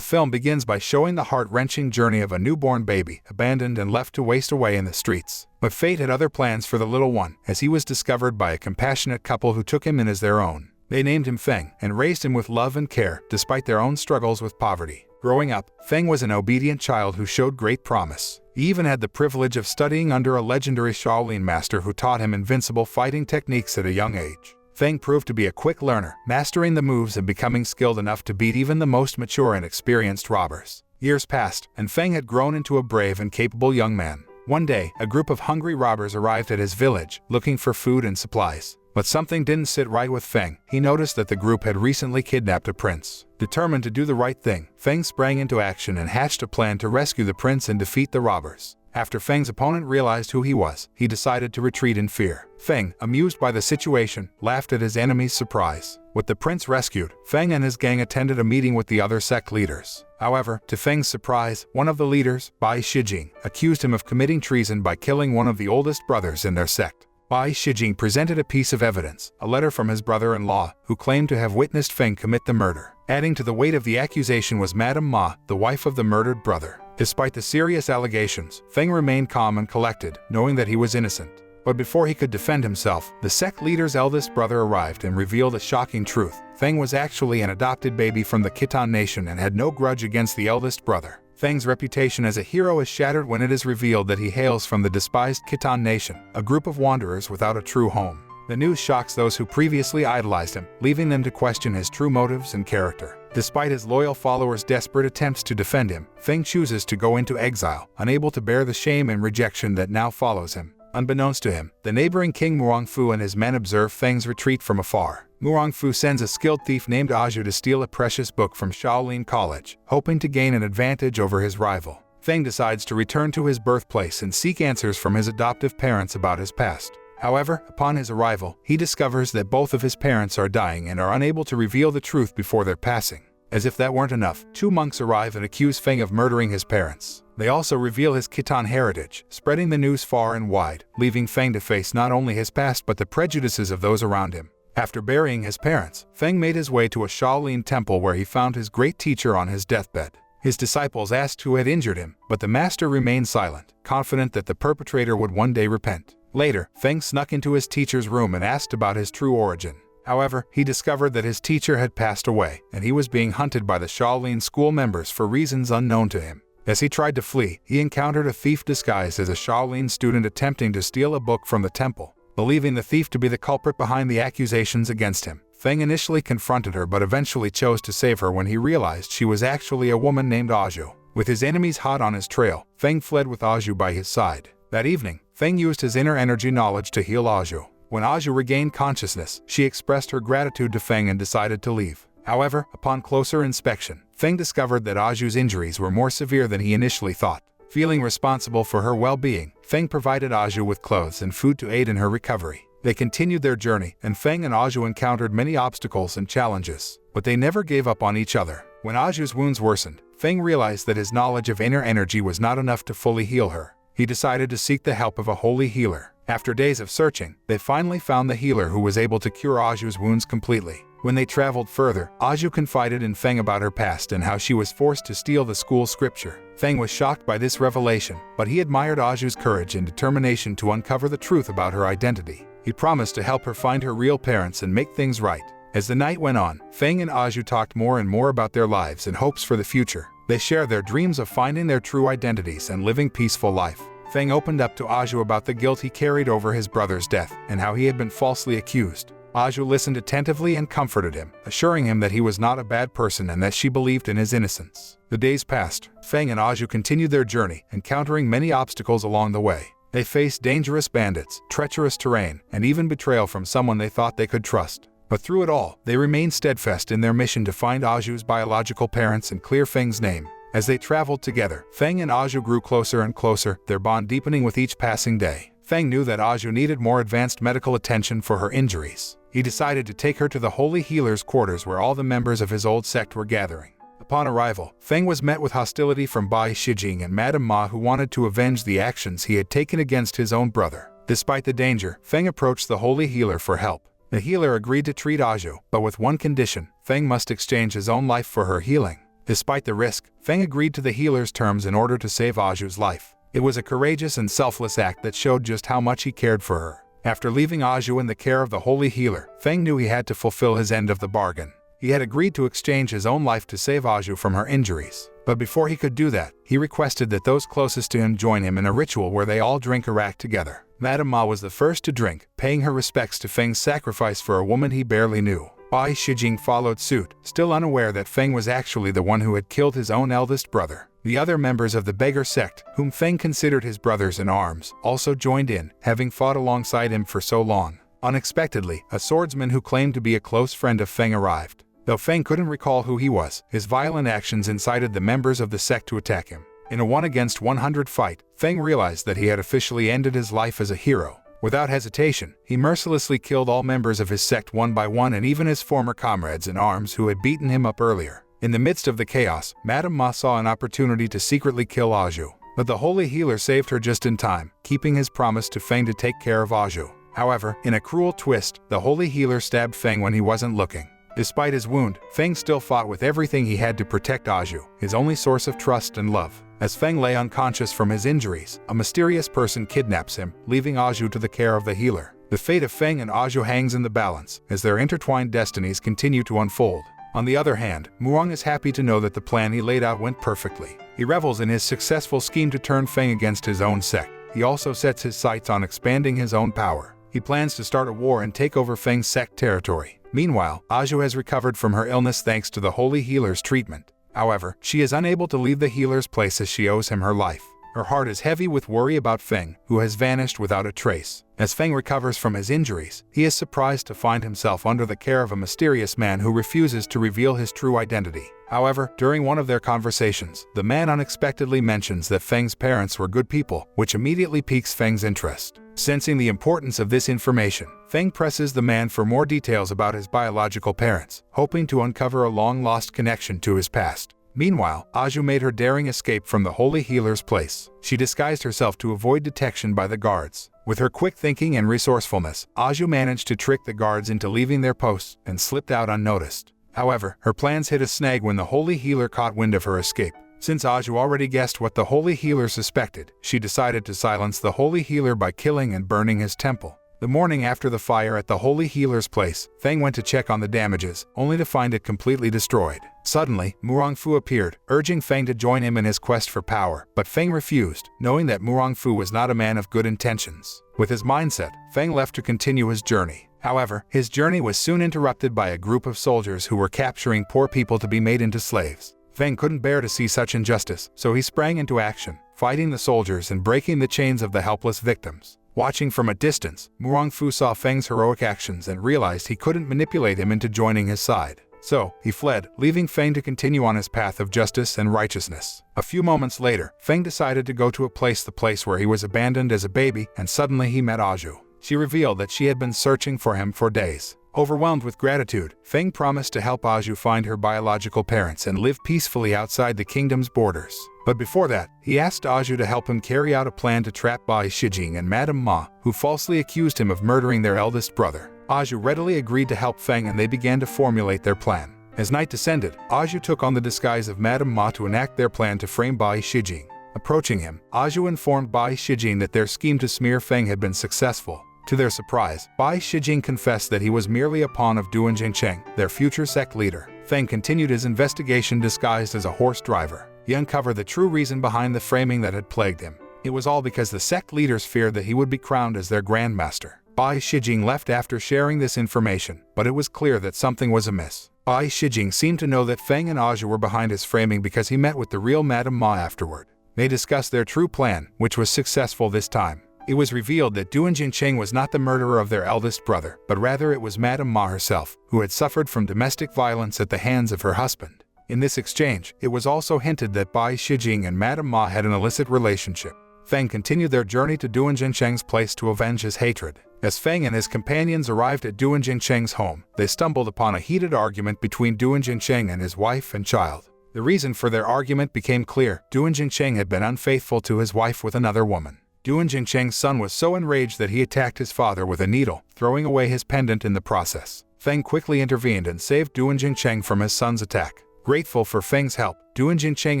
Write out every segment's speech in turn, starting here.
The film begins by showing the heart-wrenching journey of a newborn baby, abandoned and left to waste away in the streets. But fate had other plans for the little one, as he was discovered by a compassionate couple who took him in as their own. They named him Feng and raised him with love and care, despite their own struggles with poverty. Growing up, Feng was an obedient child who showed great promise. He even had the privilege of studying under a legendary Shaolin master who taught him invincible fighting techniques at a young age. Feng proved to be a quick learner, mastering the moves and becoming skilled enough to beat even the most mature and experienced robbers. Years passed, and Feng had grown into a brave and capable young man. One day, a group of hungry robbers arrived at his village, looking for food and supplies. But something didn't sit right with Feng. He noticed that the group had recently kidnapped a prince. Determined to do the right thing, Feng sprang into action and hatched a plan to rescue the prince and defeat the robbers. After Feng's opponent realized who he was, he decided to retreat in fear. Feng, amused by the situation, laughed at his enemy's surprise. With the prince rescued, Feng and his gang attended a meeting with the other sect leaders. However, to Feng's surprise, one of the leaders, Bai Shijing, accused him of committing treason by killing one of the oldest brothers in their sect. Bai Shijing presented a piece of evidence, a letter from his brother-in-law, who claimed to have witnessed Feng commit the murder. Adding to the weight of the accusation was Madame Ma, the wife of the murdered brother. Despite the serious allegations, Feng remained calm and collected, knowing that he was innocent. But before he could defend himself, the sect leader's eldest brother arrived and revealed a shocking truth. Feng was actually an adopted baby from the Khitan nation and had no grudge against the eldest brother. Feng's reputation as a hero is shattered when it is revealed that he hails from the despised Khitan nation, a group of wanderers without a true home. The news shocks those who previously idolized him, leaving them to question his true motives and character. Despite his loyal followers' desperate attempts to defend him, Feng chooses to go into exile, unable to bear the shame and rejection that now follows him. Unbeknownst to him, the neighboring King Murongfu and his men observe Feng's retreat from afar. Murongfu sends a skilled thief named Aju to steal a precious book from Shaolin College, hoping to gain an advantage over his rival. Feng decides to return to his birthplace and seek answers from his adoptive parents about his past. However, upon his arrival, he discovers that both of his parents are dying and are unable to reveal the truth before their passing. As if that weren't enough, two monks arrive and accuse Feng of murdering his parents. They also reveal his Khitan heritage, spreading the news far and wide, leaving Feng to face not only his past but the prejudices of those around him. After burying his parents, Feng made his way to a Shaolin temple where he found his great teacher on his deathbed. His disciples asked who had injured him, but the master remained silent, confident that the perpetrator would one day repent. Later, Feng snuck into his teacher's room and asked about his true origin. However, he discovered that his teacher had passed away, and he was being hunted by the Shaolin school members for reasons unknown to him. As he tried to flee, he encountered a thief disguised as a Shaolin student attempting to steal a book from the temple. Believing the thief to be the culprit behind the accusations against him, Feng initially confronted her but eventually chose to save her when he realized she was actually a woman named Aju. With his enemies hot on his trail, Feng fled with Aju by his side. That evening, Feng used his inner energy knowledge to heal Aju. When Aju regained consciousness, she expressed her gratitude to Feng and decided to leave. However, upon closer inspection, Feng discovered that Aju's injuries were more severe than he initially thought. Feeling responsible for her well-being, Feng provided Aju with clothes and food to aid in her recovery. They continued their journey, and Feng and Aju encountered many obstacles and challenges, but they never gave up on each other. When Aju's wounds worsened, Feng realized that his knowledge of inner energy was not enough to fully heal her. He decided to seek the help of a holy healer. After days of searching, they finally found the healer who was able to cure Aju's wounds completely. When they traveled further, Aju confided in Feng about her past and how she was forced to steal the school scripture. Feng was shocked by this revelation, but he admired Aju's courage and determination to uncover the truth about her identity. He promised to help her find her real parents and make things right. As the night went on, Feng and Aju talked more and more about their lives and hopes for the future. They shared their dreams of finding their true identities and living peaceful life. Feng opened up to Aju about the guilt he carried over his brother's death and how he had been falsely accused. Aju listened attentively and comforted him, assuring him that he was not a bad person and that she believed in his innocence. The days passed. Feng and Aju continued their journey, encountering many obstacles along the way. They faced dangerous bandits, treacherous terrain, and even betrayal from someone they thought they could trust. But through it all, they remained steadfast in their mission to find Aju's biological parents and clear Feng's name. As they traveled together, Feng and Aju grew closer and closer, their bond deepening with each passing day. Feng knew that Aju needed more advanced medical attention for her injuries. He decided to take her to the holy healer's quarters where all the members of his old sect were gathering. Upon arrival, Feng was met with hostility from Bai Shijing and Madame Ma, who wanted to avenge the actions he had taken against his own brother. Despite the danger, Feng approached the holy healer for help. The healer agreed to treat Aju, but with one condition: Feng must exchange his own life for her healing. Despite the risk, Feng agreed to the healer's terms in order to save Aju's life. It was a courageous and selfless act that showed just how much he cared for her. After leaving Aju in the care of the holy healer, Feng knew he had to fulfill his end of the bargain. He had agreed to exchange his own life to save Aju from her injuries. But before he could do that, he requested that those closest to him join him in a ritual where they all drink arak together. Madame Ma was the first to drink, paying her respects to Feng's sacrifice for a woman he barely knew. Bai Shijing followed suit, still unaware that Feng was actually the one who had killed his own eldest brother. The other members of the Beggar sect, whom Feng considered his brothers in arms, also joined in, having fought alongside him for so long. Unexpectedly, a swordsman who claimed to be a close friend of Feng arrived. Though Feng couldn't recall who he was, his violent actions incited the members of the sect to attack him. In a 1-against-100 fight, Feng realized that he had officially ended his life as a hero. Without hesitation, he mercilessly killed all members of his sect one by one and even his former comrades in arms who had beaten him up earlier. In the midst of the chaos, Madame Ma saw an opportunity to secretly kill Aju. But the holy healer saved her just in time, keeping his promise to Feng to take care of Aju. However, in a cruel twist, the holy healer stabbed Feng when he wasn't looking. Despite his wound, Feng still fought with everything he had to protect Aju, his only source of trust and love. As Feng lay unconscious from his injuries, a mysterious person kidnaps him, leaving Aju to the care of the healer. The fate of Feng and Aju hangs in the balance, as their intertwined destinies continue to unfold. On the other hand, Muang is happy to know that the plan he laid out went perfectly. He revels in his successful scheme to turn Feng against his own sect. He also sets his sights on expanding his own power. He plans to start a war and take over Feng's sect territory. Meanwhile, Aju has recovered from her illness thanks to the holy healer's treatment. However, she is unable to leave the healer's place as she owes him her life. Her heart is heavy with worry about Feng, who has vanished without a trace. As Feng recovers from his injuries, he is surprised to find himself under the care of a mysterious man who refuses to reveal his true identity. However, during one of their conversations, the man unexpectedly mentions that Feng's parents were good people, which immediately piques Feng's interest. Sensing the importance of this information, Feng presses the man for more details about his biological parents, hoping to uncover a long-lost connection to his past. Meanwhile, Aju made her daring escape from the holy healer's place. She disguised herself to avoid detection by the guards. With her quick thinking and resourcefulness, Aju managed to trick the guards into leaving their posts and slipped out unnoticed. However, her plans hit a snag when the holy healer caught wind of her escape. Since Aju already guessed what the holy healer suspected, she decided to silence the holy healer by killing and burning his temple. The morning after the fire at the holy healer's place, Feng went to check on the damages, only to find it completely destroyed. Suddenly, Murongfu appeared, urging Feng to join him in his quest for power, but Feng refused, knowing that Murongfu was not a man of good intentions. With his mindset, Feng left to continue his journey. However, his journey was soon interrupted by a group of soldiers who were capturing poor people to be made into slaves. Feng couldn't bear to see such injustice, so he sprang into action, fighting the soldiers and breaking the chains of the helpless victims. Watching from a distance, Murongfu saw Feng's heroic actions and realized he couldn't manipulate him into joining his side. So, he fled, leaving Feng to continue on his path of justice and righteousness. A few moments later, Feng decided to go to the place where he was abandoned as a baby, and suddenly he met Aju. She revealed that she had been searching for him for days. Overwhelmed with gratitude, Feng promised to help Aju find her biological parents and live peacefully outside the kingdom's borders. But before that, he asked Aju to help him carry out a plan to trap Bai Shijing and Madame Ma, who falsely accused him of murdering their eldest brother. Aju readily agreed to help Feng and they began to formulate their plan. As night descended, Aju took on the disguise of Madame Ma to enact their plan to frame Bai Shijing. Approaching him, Aju informed Bai Shijing that their scheme to smear Feng had been successful. To their surprise, Bai Shijing confessed that he was merely a pawn of Duan Jingcheng, their future sect leader. Feng continued his investigation disguised as a horse driver. He uncovered the true reason behind the framing that had plagued him. It was all because the sect leaders feared that he would be crowned as their grandmaster. Bai Shijing left after sharing this information, but it was clear that something was amiss. Bai Shijing seemed to know that Feng and Aju were behind his framing because he met with the real Madame Ma afterward. They discussed their true plan, which was successful this time. It was revealed that Duan Jingcheng was not the murderer of their eldest brother, but rather it was Madame Ma herself, who had suffered from domestic violence at the hands of her husband. In this exchange, it was also hinted that Bai Shijing and Madame Ma had an illicit relationship. Feng continued their journey to Duan Jingcheng's place to avenge his hatred. As Feng and his companions arrived at Duan Jingcheng's home, they stumbled upon a heated argument between Duan Jingcheng and his wife and child. The reason for their argument became clear. Duan Jingcheng had been unfaithful to his wife with another woman. Duan Jingcheng's son was so enraged that he attacked his father with a needle, throwing away his pendant in the process. Feng quickly intervened and saved Duan Jingcheng from his son's attack. Grateful for Feng's help, Duan Jincheng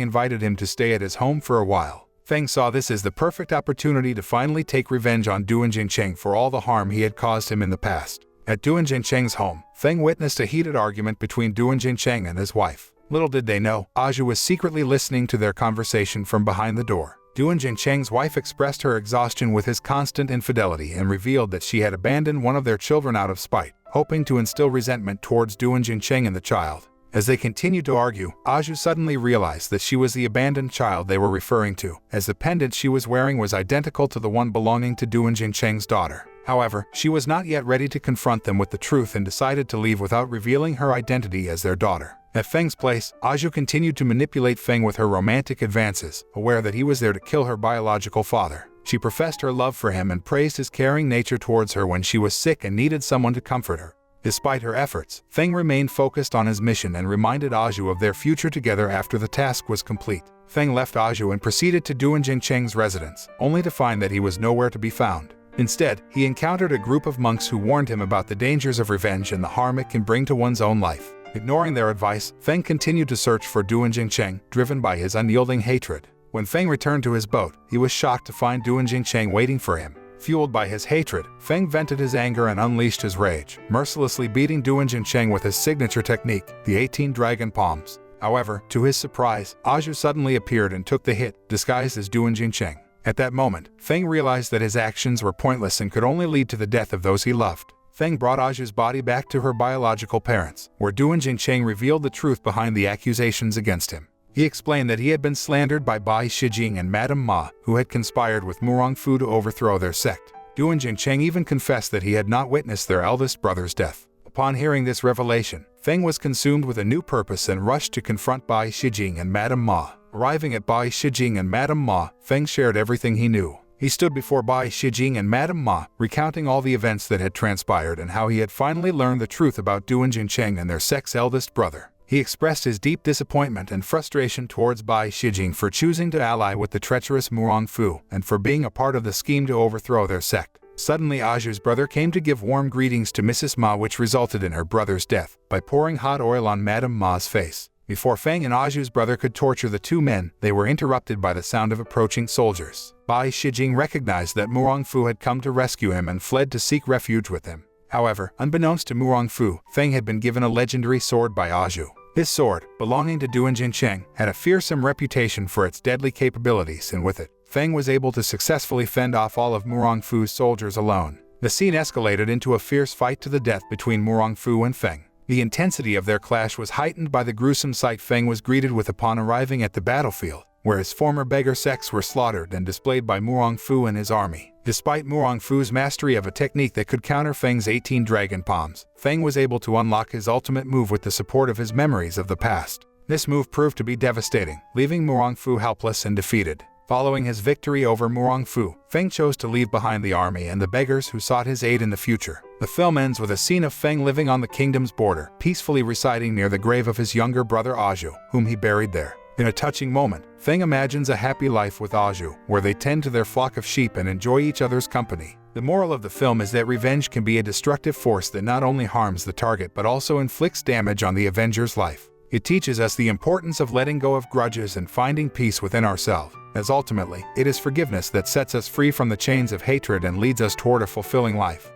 invited him to stay at his home for a while. Feng saw this as the perfect opportunity to finally take revenge on Duan Jincheng for all the harm he had caused him in the past. At Duan Jincheng's home, Feng witnessed a heated argument between Duan Jincheng and his wife. Little did they know, Aju was secretly listening to their conversation from behind the door. Duan Jincheng's wife expressed her exhaustion with his constant infidelity and revealed that she had abandoned one of their children out of spite, hoping to instill resentment towards Duan Jincheng and the child. As they continued to argue, Aju suddenly realized that she was the abandoned child they were referring to, as the pendant she was wearing was identical to the one belonging to Duan Jincheng's daughter. However, she was not yet ready to confront them with the truth and decided to leave without revealing her identity as their daughter. At Feng's place, Aju continued to manipulate Feng with her romantic advances, aware that he was there to kill her biological father. She professed her love for him and praised his caring nature towards her when she was sick and needed someone to comfort her. Despite her efforts, Feng remained focused on his mission and reminded Aju of their future together after the task was complete. Feng left Aju and proceeded to Duan Jincheng's residence, only to find that he was nowhere to be found. Instead, he encountered a group of monks who warned him about the dangers of revenge and the harm it can bring to one's own life. Ignoring their advice, Feng continued to search for Duan Jincheng, driven by his unyielding hatred. When Feng returned to his boat, he was shocked to find Duan Jincheng waiting for him. Fueled by his hatred, Feng vented his anger and unleashed his rage, mercilessly beating Duan Jincheng with his signature technique, the 18 dragon palms. However, to his surprise, Aju suddenly appeared and took the hit, disguised as Duan Jincheng. At that moment, Feng realized that his actions were pointless and could only lead to the death of those he loved. Feng brought Aju's body back to her biological parents, where Duan Jincheng revealed the truth behind the accusations against him. He explained that he had been slandered by Bai Shijing and Madame Ma, who had conspired with Murong Fu to overthrow their sect. Duan Jincheng even confessed that he had not witnessed their eldest brother's death. Upon hearing this revelation, Feng was consumed with a new purpose and rushed to confront Bai Shijing and Madame Ma. Arriving at Bai Shijing and Madame Ma, Feng shared everything he knew. He stood before Bai Shijing and Madame Ma, recounting all the events that had transpired and how he had finally learned the truth about Duan Jincheng and their sect's eldest brother. He expressed his deep disappointment and frustration towards Bai Shijing for choosing to ally with the treacherous Murong Fu and for being a part of the scheme to overthrow their sect. Suddenly, Aju's brother came to give warm greetings to Mrs. Ma, which resulted in her brother's death by pouring hot oil on Madame Ma's face. Before Feng and Aju's brother could torture the two men, they were interrupted by the sound of approaching soldiers. Bai Shijing recognized that Murong Fu had come to rescue him and fled to seek refuge with him. However, unbeknownst to Murong Fu, Feng had been given a legendary sword by Aju. This sword, belonging to Duan Jincheng, had a fearsome reputation for its deadly capabilities, and with it, Feng was able to successfully fend off all of Murong Fu's soldiers alone. The scene escalated into a fierce fight to the death between Murong Fu and Feng. The intensity of their clash was heightened by the gruesome sight Feng was greeted with upon arriving at the battlefield, where his former beggar sects were slaughtered and displayed by Murong Fu and his army. Despite Murong Fu's mastery of a technique that could counter Feng's 18 dragon palms, Feng was able to unlock his ultimate move with the support of his memories of the past. This move proved to be devastating, leaving Murong Fu helpless and defeated. Following his victory over Murong Fu, Feng chose to leave behind the army and the beggars who sought his aid in the future. The film ends with a scene of Feng living on the kingdom's border, peacefully residing near the grave of his younger brother Aju, whom he buried there. In a touching moment, Feng imagines a happy life with Aju, where they tend to their flock of sheep and enjoy each other's company. The moral of the film is that revenge can be a destructive force that not only harms the target but also inflicts damage on the avenger's life. It teaches us the importance of letting go of grudges and finding peace within ourselves, as ultimately, it is forgiveness that sets us free from the chains of hatred and leads us toward a fulfilling life.